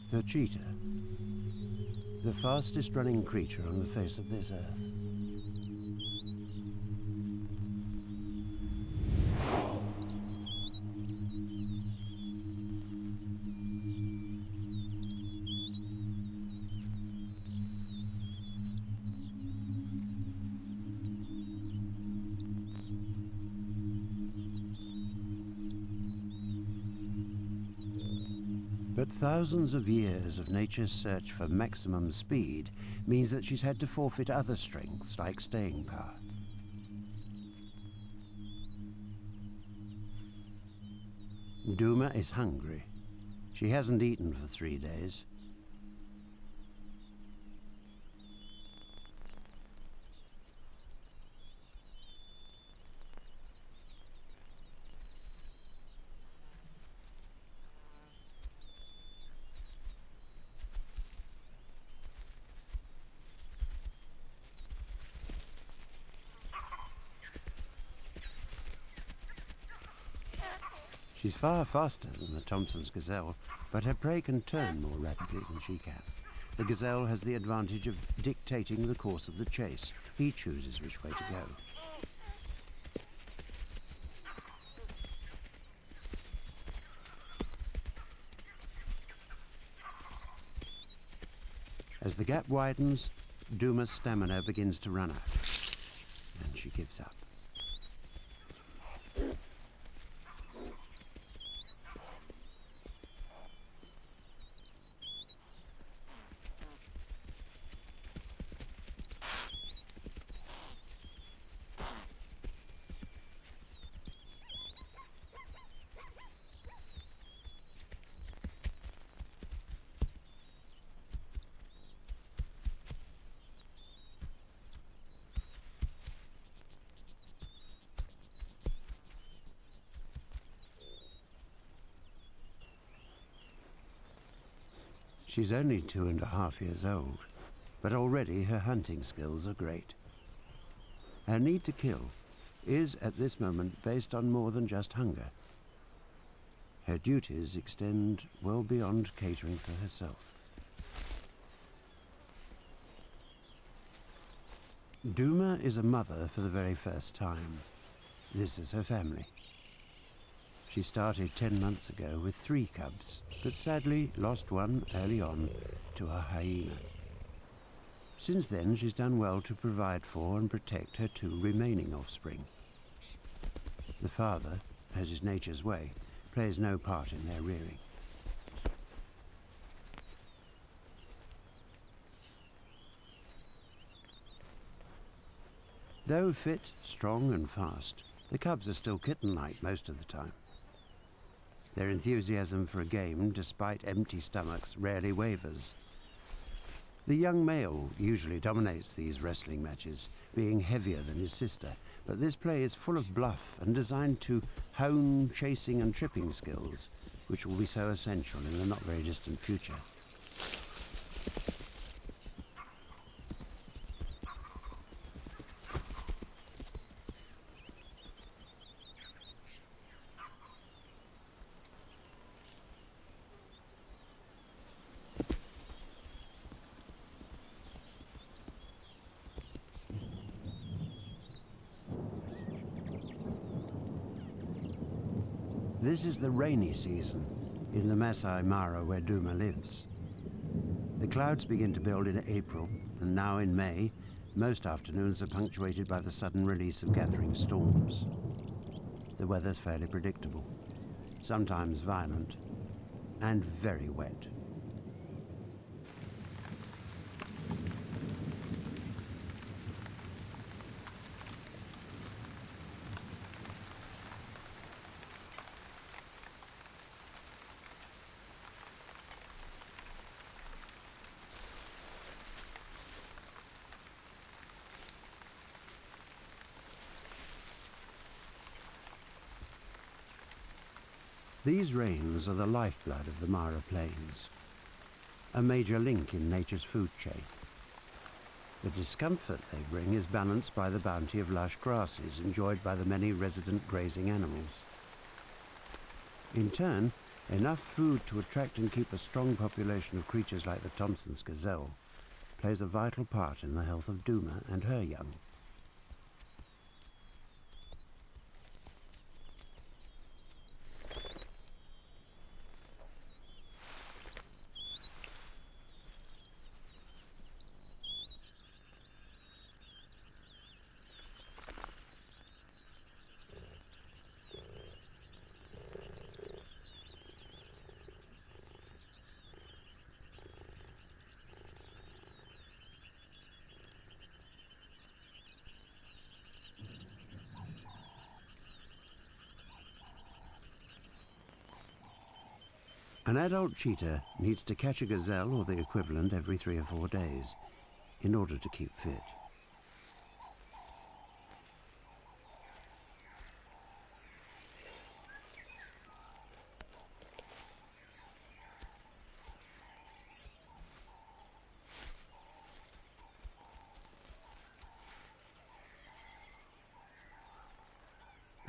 The cheetah, the fastest running creature on the face of this earth. But thousands of years of nature's search for maximum speed means that she's had to forfeit other strengths like staying power. Duma is hungry. She hasn't eaten for 3 days. She's far faster than the Thompson's gazelle, but her prey can turn more rapidly than she can. The gazelle has the advantage of dictating the course of the chase. He chooses which way to go. As the gap widens, Duma's stamina begins to run out, and she gives up. She's only 2.5 years old, but already her hunting skills are great. Her need to kill is, at this moment, based on more than just hunger. Her duties extend well beyond catering for herself. Duma is a mother for the very first time. This is her family. She started 10 months ago with 3 cubs, but sadly lost one early on to a hyena. Since then, she's done well to provide for and protect her 2 remaining offspring. The father, as is nature's way, plays no part in their rearing. Though fit, strong and fast, the cubs are still kitten-like most of the time. Their enthusiasm for a game, despite empty stomachs, rarely wavers. The young male usually dominates these wrestling matches, being heavier than his sister, but this play is full of bluff and designed to hone chasing and tripping skills, which will be so essential in the not very distant future. This is the rainy season in the Masai Mara where Duma lives. The clouds begin to build in April, and now in May, most afternoons are punctuated by the sudden release of gathering storms. The weather's fairly predictable, sometimes violent, and very wet. These rains are the lifeblood of the Mara Plains, a major link in nature's food chain. The discomfort they bring is balanced by the bounty of lush grasses enjoyed by the many resident grazing animals. In turn, Enough food to attract and keep a strong population of creatures like the Thompson's gazelle plays a vital part in the health of Duma and her young. An adult cheetah needs to catch a gazelle or the equivalent every 3 or 4 days in order to keep fit.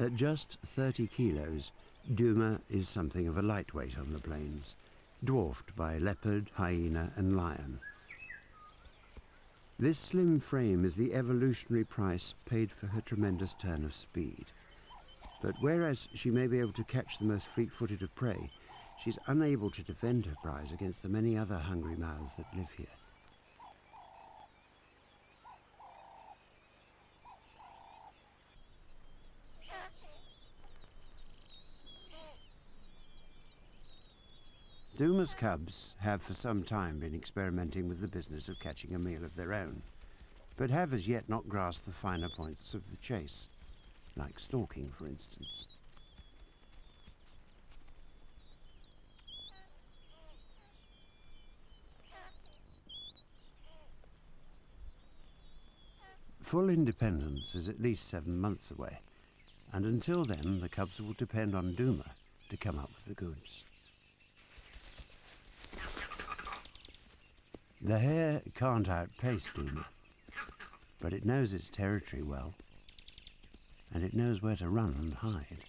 At just 30 kilos, Duma is something of a lightweight on the plains, dwarfed by leopard, hyena and lion. This slim frame is the evolutionary price paid for her tremendous turn of speed. But whereas she may be able to catch the most fleet-footed of prey, she's unable to defend her prize against the many other hungry mouths that live here. Duma's cubs have for some time been experimenting with the business of catching a meal of their own, but have as yet not grasped the finer points of the chase, like stalking, for instance. Full independence is at least 7 months away, and until then the cubs will depend on Duma to come up with the goods. The hare can't outpace Duma, but it knows its territory well, and it knows where to run and hide.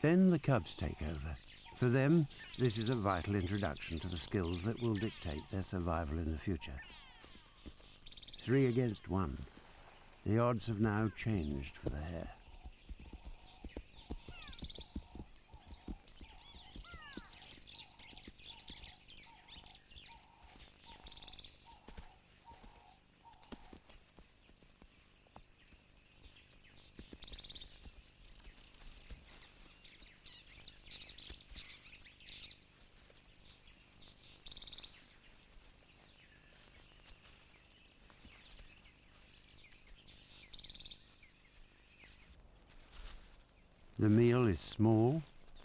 Then the cubs take over. For them, this is a vital introduction to the skills that will dictate their survival in the future. 3 against 1. The odds have now changed for the hare. The meal is small,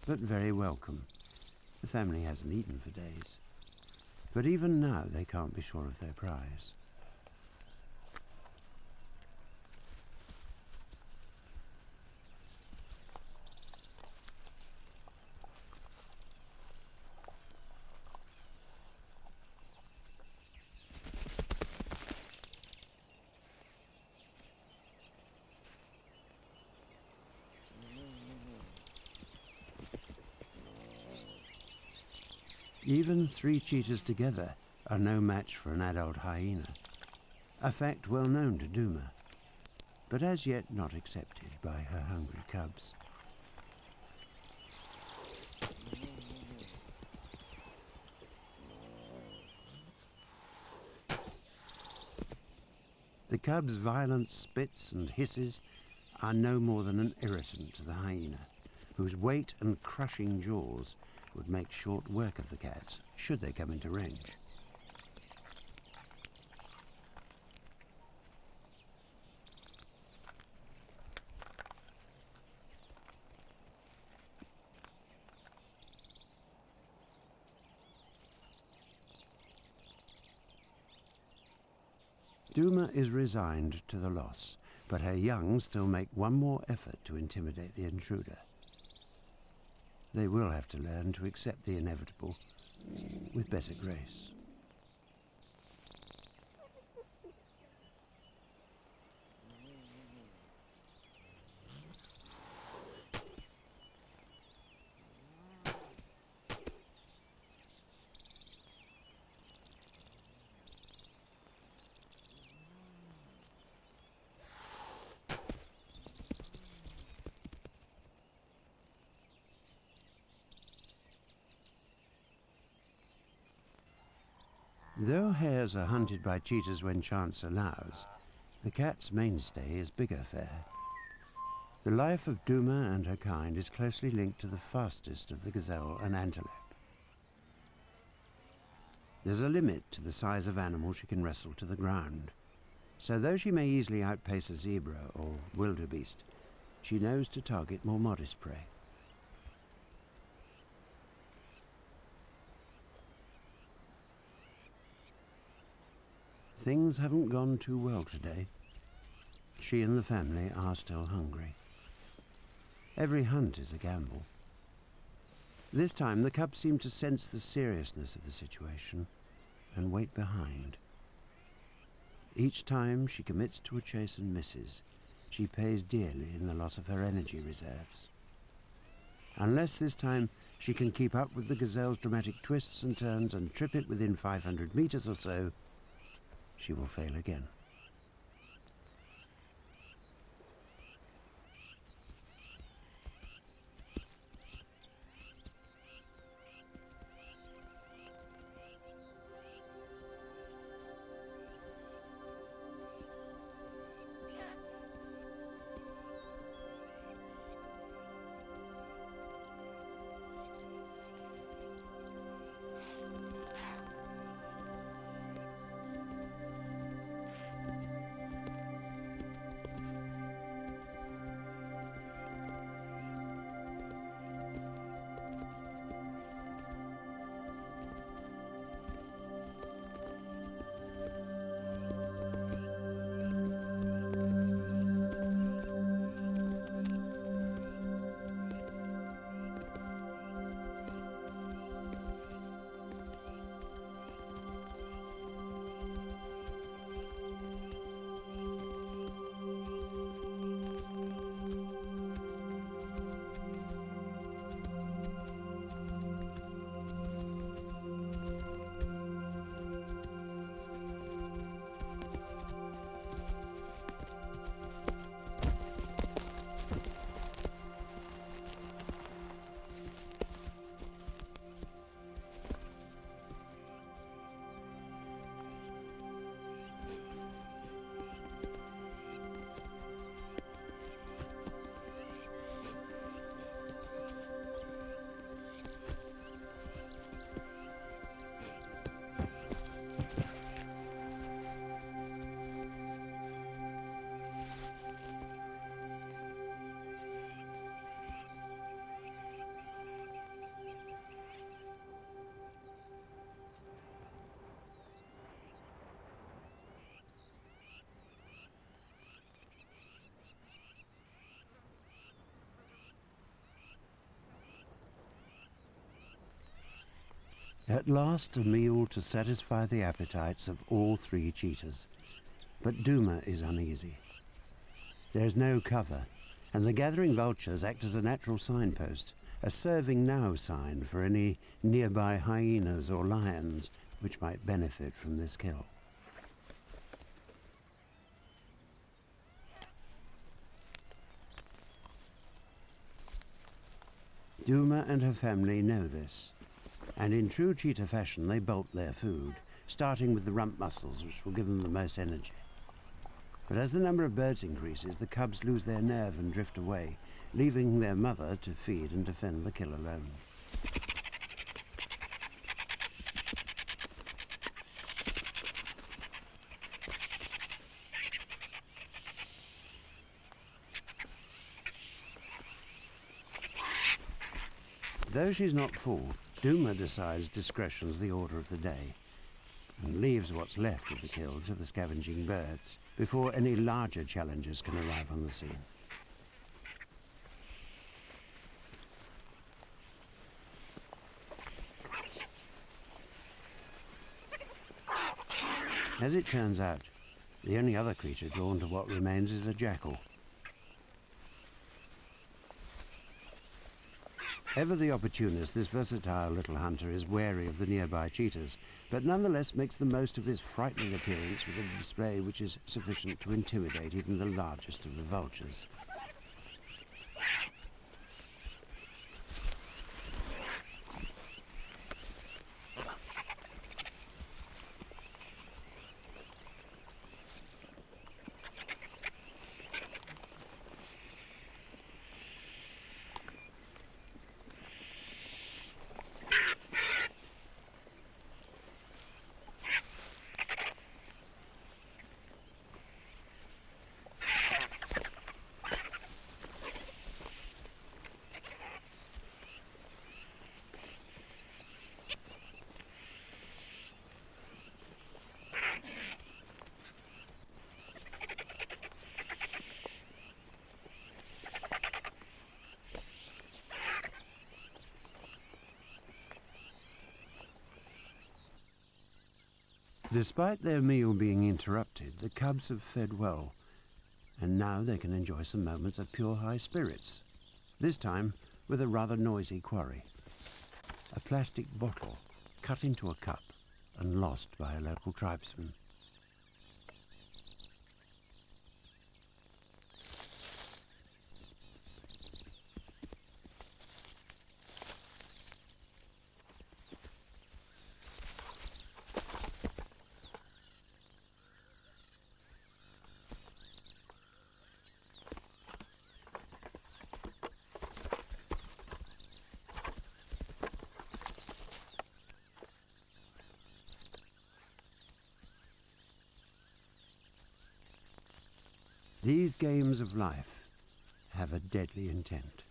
but very welcome. The family hasn't eaten for days. But even now they can't be sure of their prize. Even 3 cheetahs together are no match for an adult hyena, a fact well known to Duma, but as yet not accepted by her hungry cubs. The cubs' violent spits and hisses are no more than an irritant to the hyena, whose weight and crushing jaws would make short work of the cats, should they come into range. Duma is resigned to the loss, but her young still make one more effort to intimidate the intruder. They will have to learn to accept the inevitable with better grace. Though hares are hunted by cheetahs when chance allows, the cat's mainstay is bigger fare. The life of Duma and her kind is closely linked to the fastest of the gazelle and antelope. There's a limit to the size of animal she can wrestle to the ground, so though she may easily outpace a zebra or wildebeest, she knows to target more modest prey. Things haven't gone too well today. She and the family are still hungry. Every hunt is a gamble. This time the cub seemed to sense the seriousness of the situation and wait behind. Each time she commits to a chase and misses, she pays dearly in the loss of her energy reserves. Unless this time she can keep up with the gazelle's dramatic twists and turns and trip it within 500 meters or so, she will fail again. At last, a meal to satisfy the appetites of all three cheetahs. But Duma is uneasy. There is no cover, and the gathering vultures act as a natural signpost, a serving now sign for any nearby hyenas or lions which might benefit from this kill. Duma and her family know this, and in true cheetah fashion they bolt their food, starting with the rump muscles, which will give them the most energy. But as the number of birds increases, the cubs lose their nerve and drift away, leaving their mother to feed and defend the kill alone. Though she's not full, Duma decides discretion's the order of the day. and leaves what's left of the kill to the scavenging birds before any larger challengers can arrive on the scene. As it turns out, the only other creature drawn to what remains is a jackal. Ever the opportunist, this versatile little hunter is wary of the nearby cheetahs, but nonetheless makes the most of his frightening appearance with a display which is sufficient to intimidate even the largest of the vultures. Despite their meal being interrupted, the cubs have fed well, and now they can enjoy some moments of pure high spirits, this time with a rather noisy quarry. A plastic bottle cut into a cup and lost by a local tribesman. These games of life have a deadly intent.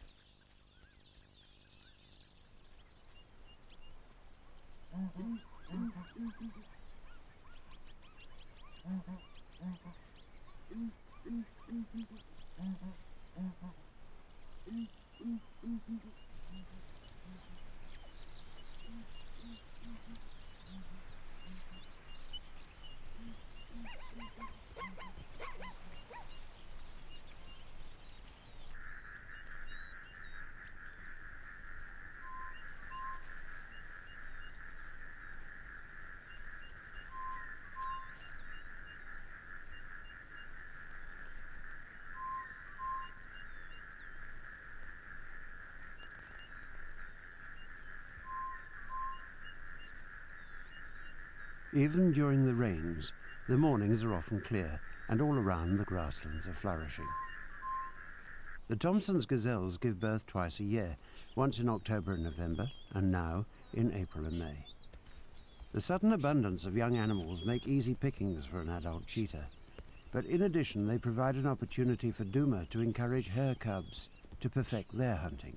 Even during the rains, the mornings are often clear, and all around the grasslands are flourishing. The Thompson's gazelles give birth twice a year, once in October and November, and now in April and May. The sudden abundance of young animals make easy pickings for an adult cheetah, but in addition they provide an opportunity for Duma to encourage her cubs to perfect their hunting.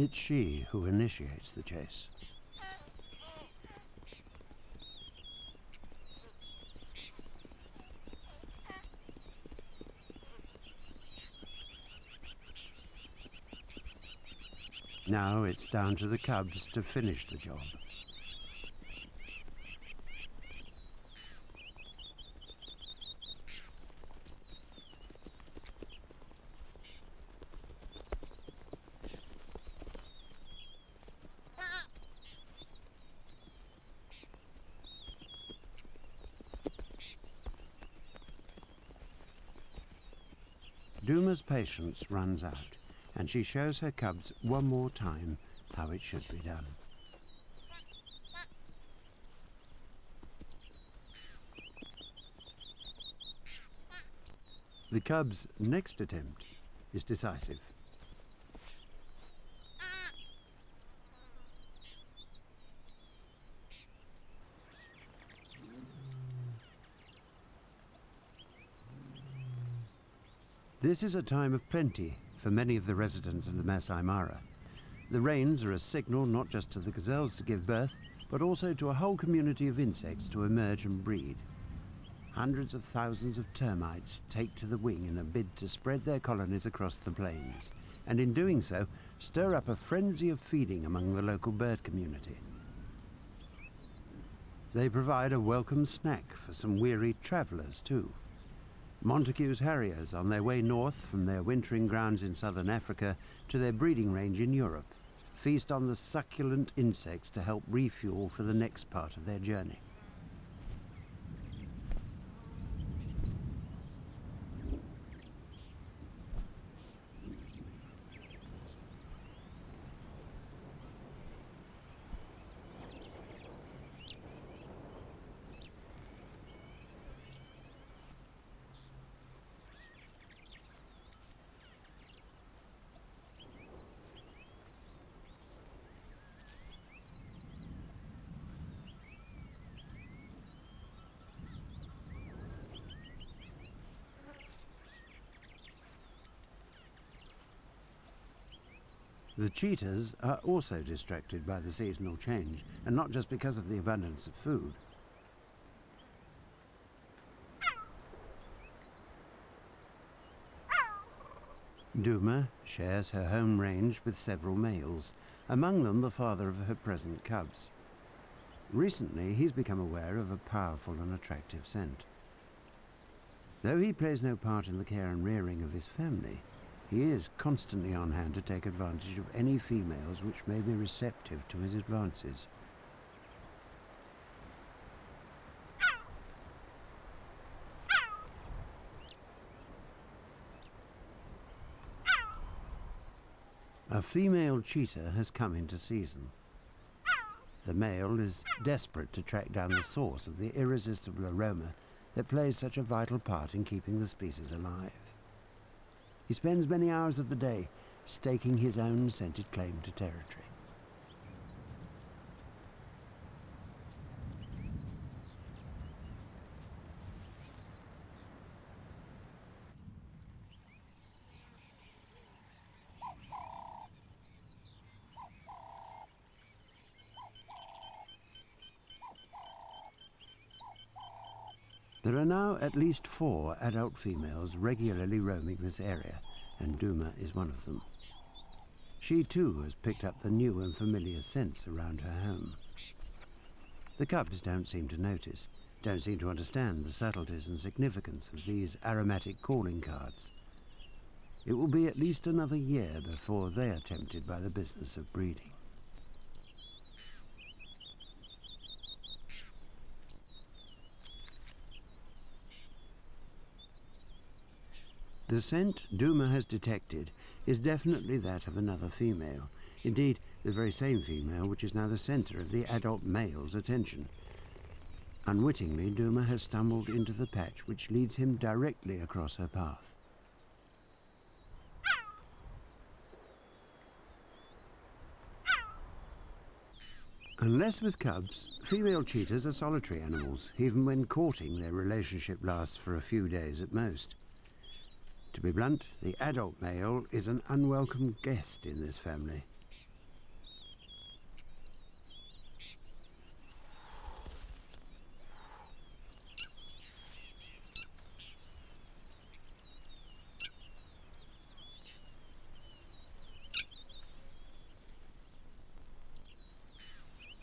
It's she who initiates the chase. Now it's down to the cubs to finish the job. Duma's patience runs out, and she shows her cubs one more time how it should be done. The cubs' next attempt is decisive. This is a time of plenty for many of the residents of the Masai Mara. The rains are a signal not just to the gazelles to give birth, but also to a whole community of insects to emerge and breed. Hundreds of thousands of termites take to the wing in a bid to spread their colonies across the plains, and in doing so, stir up a frenzy of feeding among the local bird community. They provide a welcome snack for some weary travellers too. Montagu's harriers, on their way north from their wintering grounds in southern Africa to their breeding range in Europe, feast on the succulent insects to help refuel for the next part of their journey. The cheetahs are also distracted by the seasonal change, and not just because of the abundance of food. Duma shares her home range with several males, among them the father of her present cubs. Recently, he's become aware of a powerful and attractive scent. Though he plays no part in the care and rearing of his family, he is constantly on hand to take advantage of any females which may be receptive to his advances. A female cheetah has come into season. The male is desperate to track down the source of the irresistible aroma that plays such a vital part in keeping the species alive. He spends many hours of the day staking his own scented claim to territory. There are now at least 4 adult females regularly roaming this area, and Duma is one of them. She too has picked up the new and familiar scents around her home. The cubs don't seem to notice, don't seem to understand the subtleties and significance of these aromatic calling cards. It will be at least another year before they are tempted by the business of breeding. The scent Duma has detected is definitely that of another female. Indeed, the very same female which is now the centre of the adult male's attention. Unwittingly, Duma has stumbled into the patch which leads him directly across her path. Unless with cubs, female cheetahs are solitary animals. Even when courting, their relationship lasts for a few days at most. To be blunt, the adult male is an unwelcome guest in this family.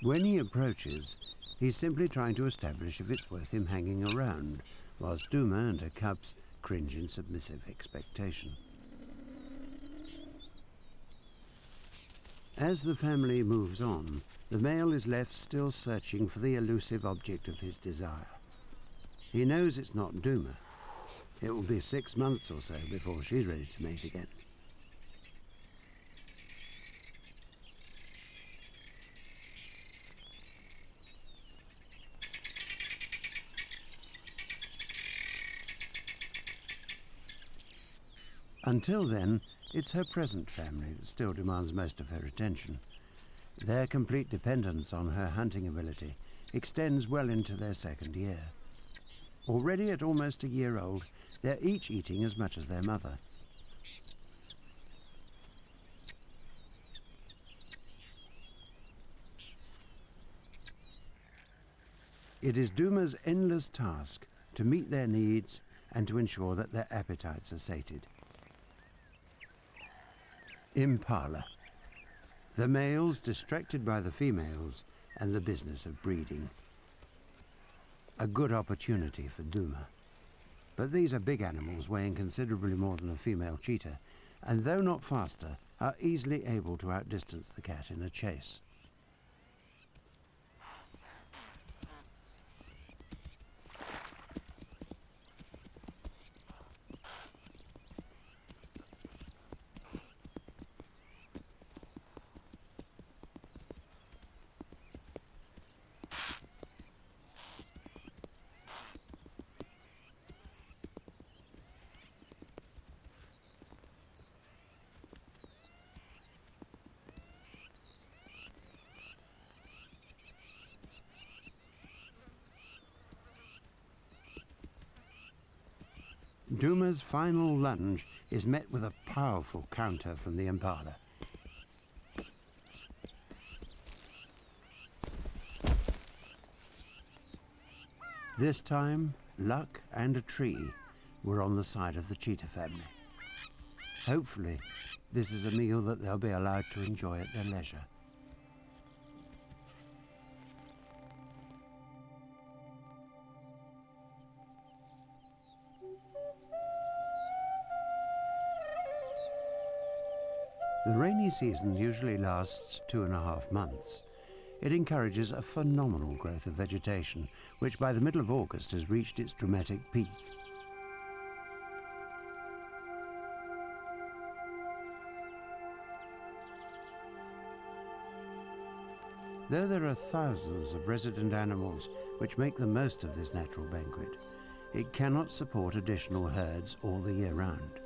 When he approaches, he's simply trying to establish if it's worth him hanging around, whilst Duma and her cubs cringe in submissive expectation. As the family moves on, the male is left still searching for the elusive object of his desire. He knows it's not Duma. It will be 6 months or so before she's ready to mate again. Until then, it's her present family that still demands most of her attention. Their complete dependence on her hunting ability extends well into their 2nd year. Already at almost a year old, they're each eating as much as their mother. It is Duma's endless task to meet their needs and to ensure that their appetites are sated. Impala. The males distracted by the females and the business of breeding. A good opportunity for Duma. But these are big animals weighing considerably more than a female cheetah, and though not faster, are easily able to outdistance the cat in a chase. Duma's final lunge is met with a powerful counter from the impala. This time, luck and a tree were on the side of the cheetah family. Hopefully, this is a meal that they'll be allowed to enjoy at their leisure. The rainy season usually lasts 2.5 months. It encourages a phenomenal growth of vegetation, which by the middle of August has reached its dramatic peak. Though there are thousands of resident animals which make the most of this natural banquet, it cannot support additional herds all the year round.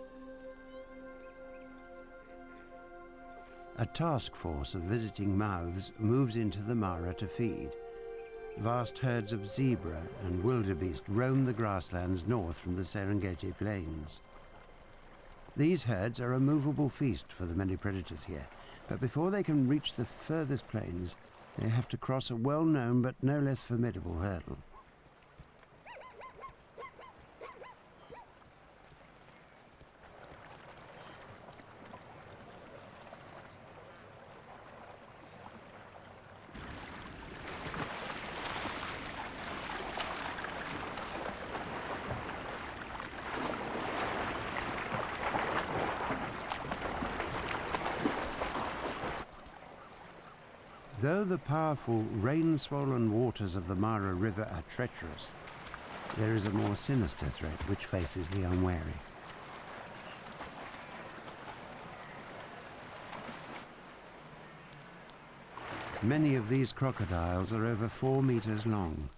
A task force of visiting mouths moves into the Mara to feed. Vast herds of zebra and wildebeest roam the grasslands north from the Serengeti plains. These herds are a movable feast for the many predators here, but before they can reach the furthest plains, they have to cross a well-known but no less formidable hurdle. Though the powerful, rain-swollen waters of the Mara River are treacherous, there is a more sinister threat which faces the unwary. Many of these crocodiles are over 4 meters long.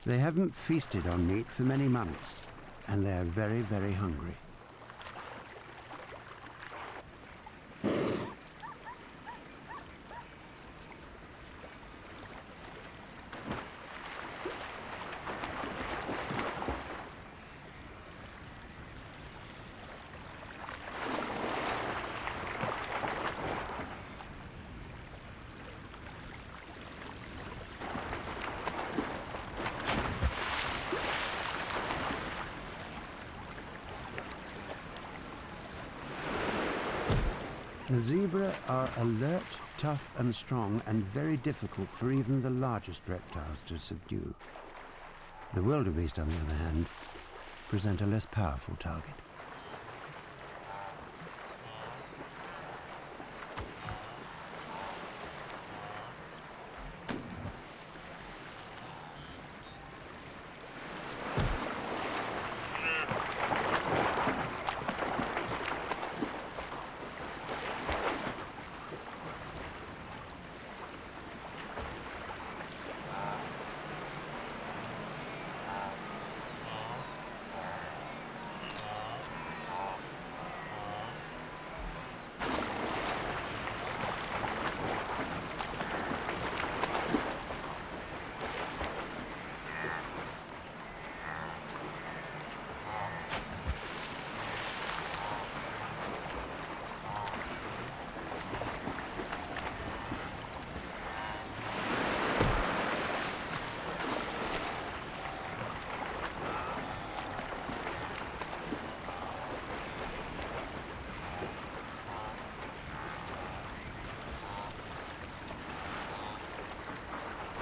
They haven't feasted on meat for many months, and they are very, very hungry. The zebra are alert, tough and strong, and very difficult for even the largest reptiles to subdue. The wildebeest, on the other hand, present a less powerful target.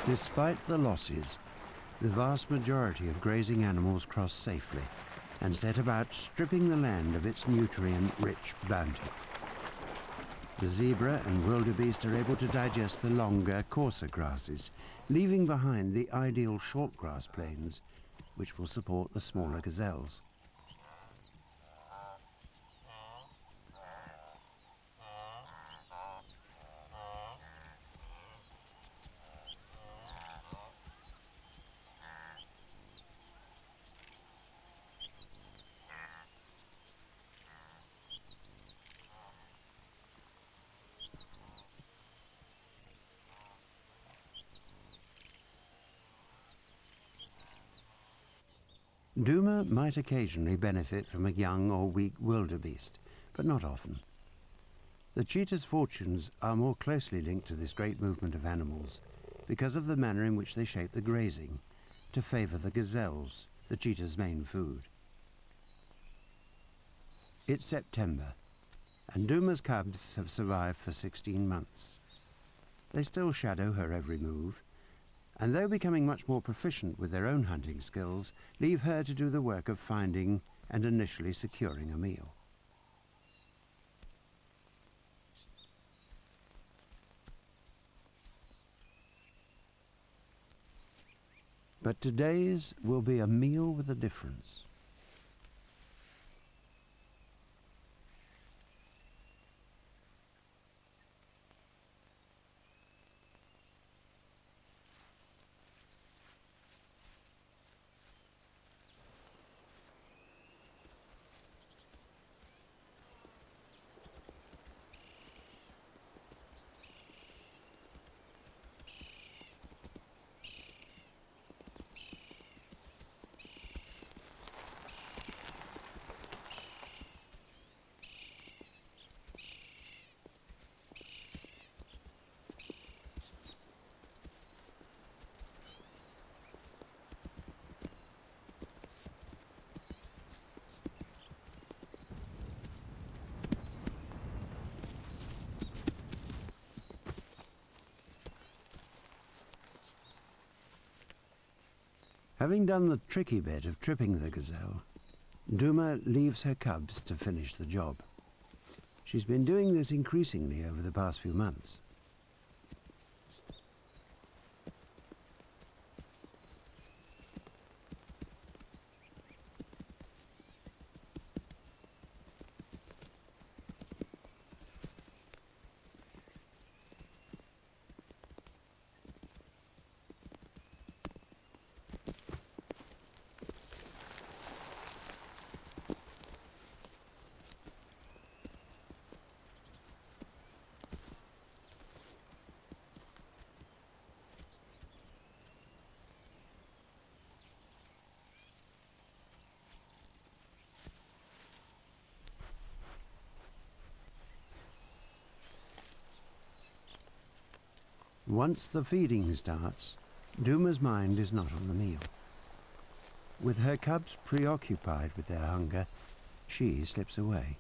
Despite the losses, the vast majority of grazing animals cross safely and set about stripping the land of its nutrient-rich bounty. The zebra and wildebeest are able to digest the longer, coarser grasses, leaving behind the ideal short grass plains, which will support the smaller gazelles. Duma might occasionally benefit from a young or weak wildebeest, but not often. The cheetah's fortunes are more closely linked to this great movement of animals because of the manner in which they shape the grazing to favor the gazelles, the cheetah's main food. It's September, and Duma's cubs have survived for 16 months. They still shadow her every move, and though becoming much more proficient with their own hunting skills, leave her to do the work of finding and initially securing a meal. But today's will be a meal with a difference. Having done the tricky bit of tripping the gazelle, Duma leaves her cubs to finish the job. She's been doing this increasingly over the past few months. Once the feeding starts, Duma's mind is not on the meal. With her cubs preoccupied with their hunger, she slips away.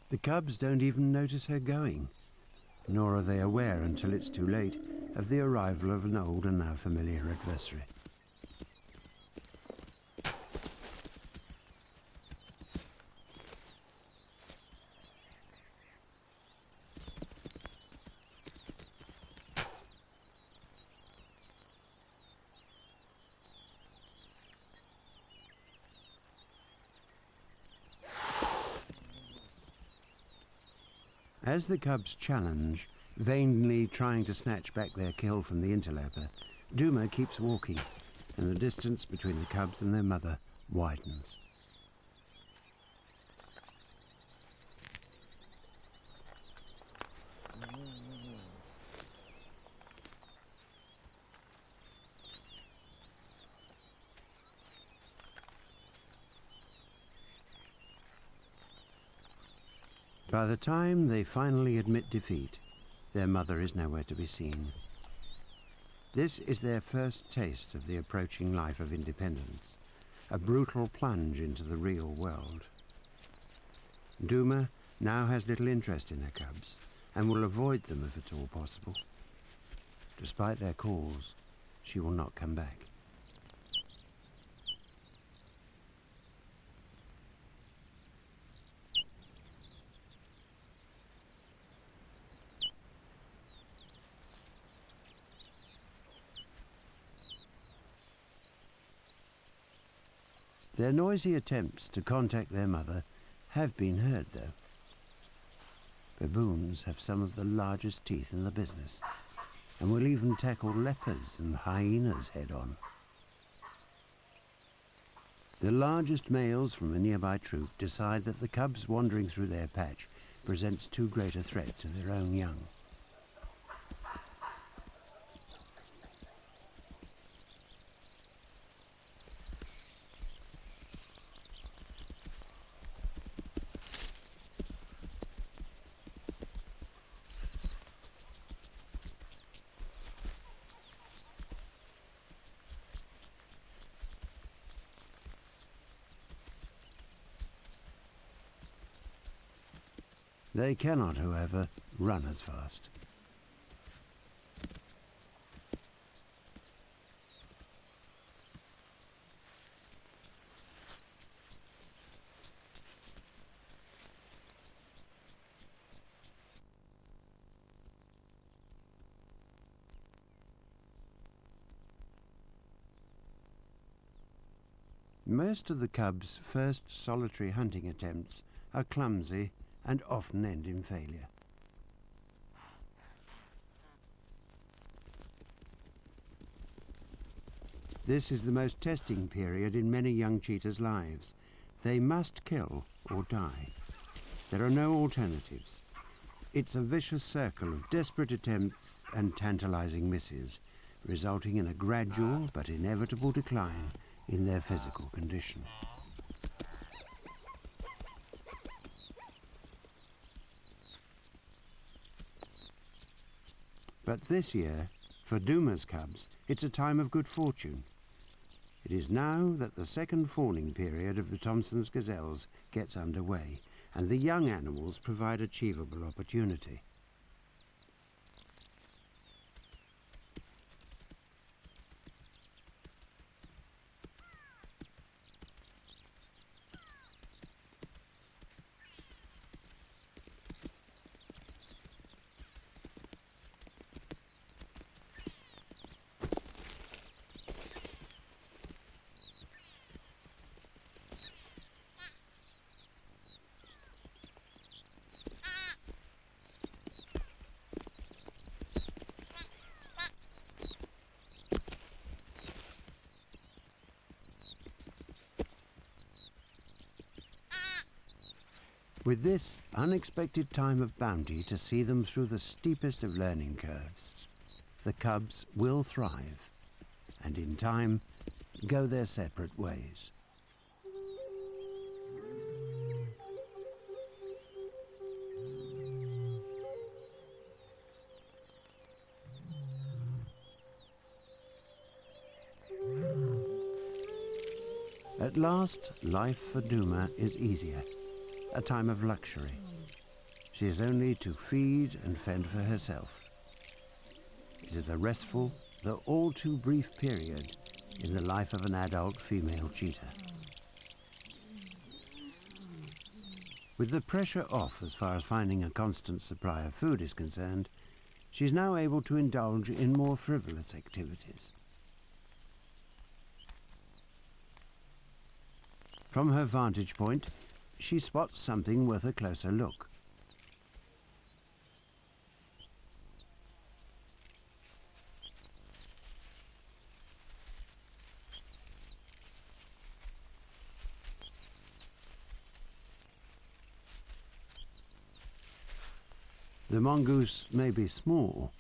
The cubs don't even notice her going, nor are they aware until it's too late of the arrival of an old and now familiar adversary. As the cubs challenge, vainly trying to snatch back their kill from the interloper, Duma keeps walking, and the distance between the cubs and their mother widens. By the time they finally admit defeat, their mother is nowhere to be seen. This is their first taste of the approaching life of independence, a brutal plunge into the real world. Duma now has little interest in her cubs and will avoid them if at all possible. Despite their calls, she will not come back. Their noisy attempts to contact their mother have been heard, though. Baboons have some of the largest teeth in the business, and will even tackle leopards and hyenas head-on. The largest males from a nearby troop decide that the cubs wandering through their patch presents too great a threat to their own young. They cannot, however, run as fast. Most of the cubs' first solitary hunting attempts are clumsy and often end in failure. This is the most testing period in many young cheetahs' lives. They must kill or die. There are no alternatives. It's a vicious circle of desperate attempts and tantalizing misses, resulting in a gradual but inevitable decline in their physical condition. But this year, for Duma's cubs, it's a time of good fortune. It is now that the second fawning period of the Thompson's gazelles gets underway, and the young animals provide achievable opportunity. With this unexpected time of bounty to see them through the steepest of learning curves, the cubs will thrive, and in time, go their separate ways. At last, life for Duma is easier. A time of luxury. She has only to feed and fend for herself. It is a restful, though all too brief period in the life of an adult female cheetah. With the pressure off as far as finding a constant supply of food is concerned, she is now able to indulge in more frivolous activities. From her vantage point, she spots something worth a closer look. The mongoose may be small,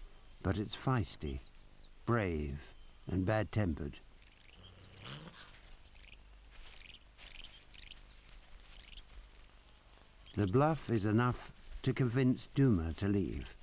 but it's feisty, brave, and bad-tempered. The bluff is enough to convince Duma to leave.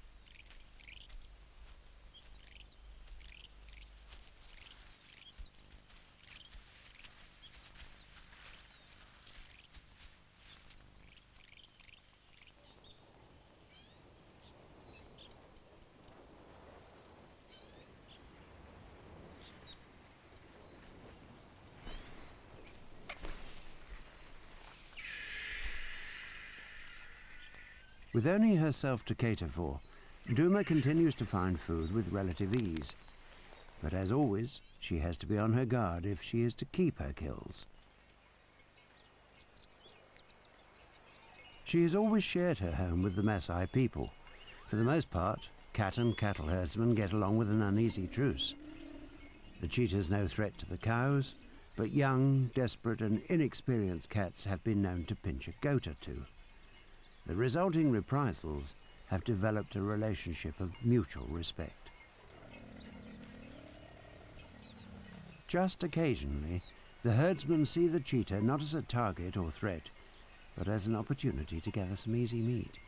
With only herself to cater for, Duma continues to find food with relative ease. But as always, she has to be on her guard if she is to keep her kills. She has always shared her home with the Maasai people. For the most part, cat and cattle herdsmen get along with an uneasy truce. The cheetah's no threat to the cows, but young, desperate and inexperienced cats have been known to pinch a goat or two. The resulting reprisals have developed a relationship of mutual respect. Just occasionally, the herdsmen see the cheetah not as a target or threat, but as an opportunity to gather some easy meat.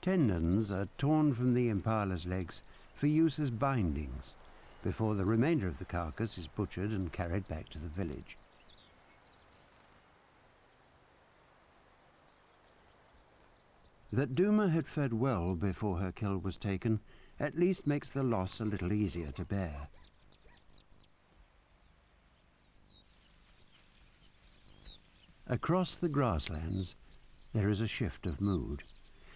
Tendons are torn from the impala's legs for use as bindings, before the remainder of the carcass is butchered and carried back to the village. That Duma had fed well before her kill was taken at least makes the loss a little easier to bear. Across the grasslands, there is a shift of mood.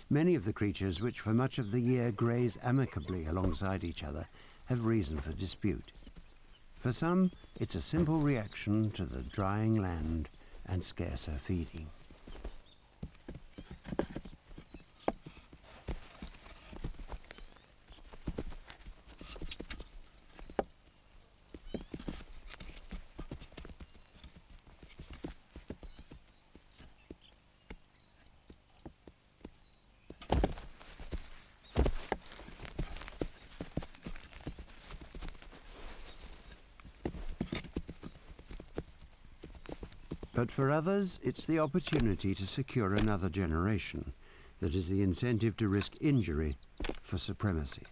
Many of the creatures which for much of the year graze amicably alongside each other have reason for dispute. For some, it's a simple reaction to the drying land and scarcer feeding. But for others, it's the opportunity to secure another generation that is the incentive to risk injury for supremacy.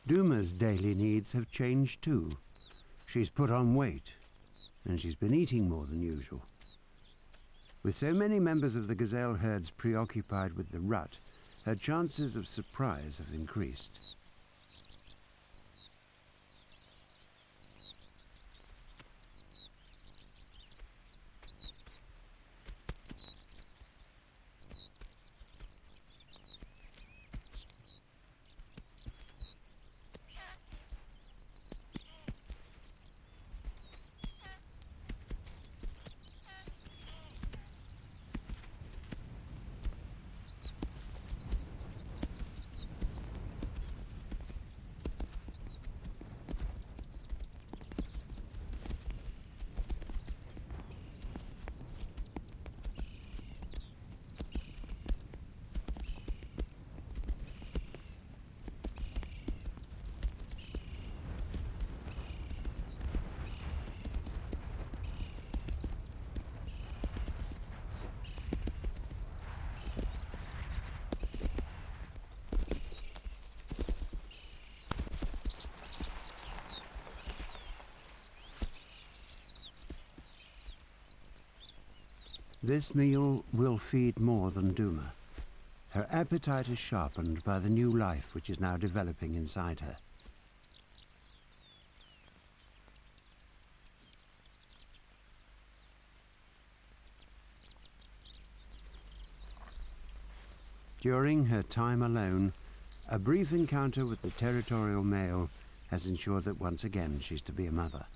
Duma's daily needs have changed too. She's put on weight, and she's been eating more than usual. With so many members of the gazelle herds preoccupied with the rut, her chances of surprise have increased. This meal will feed more than Duma. Her appetite is sharpened by the new life which is now developing inside her. During her time alone, a brief encounter with the territorial male has ensured that once again she's to be a mother.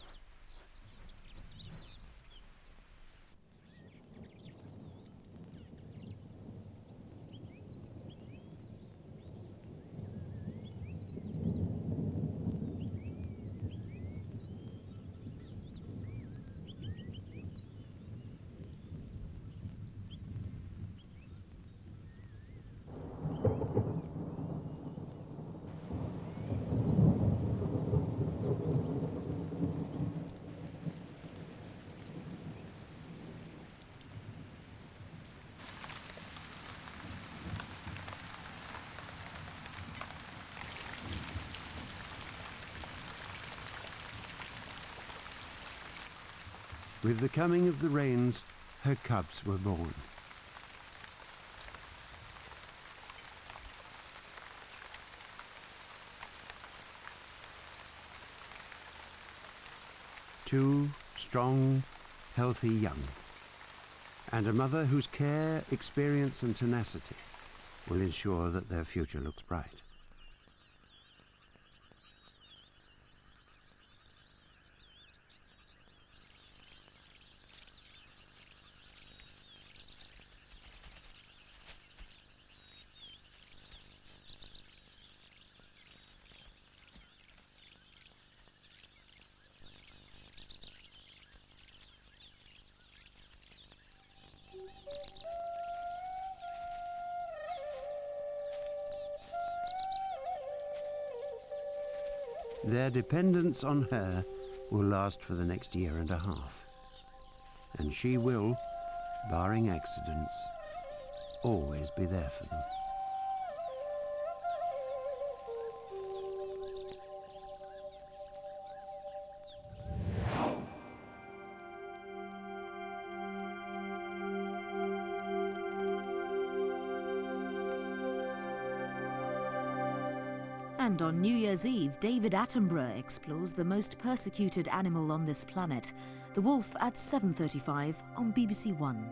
With the coming of the rains, her cubs were born. Two strong, healthy young, and a mother whose care, experience and tenacity will ensure that their future looks bright. Their dependence on her will last for the next year and a half. And she will, barring accidents, always be there for them. And on New Year's Eve, David Attenborough explores the most persecuted animal on this planet, the wolf, at 7:35 on BBC One.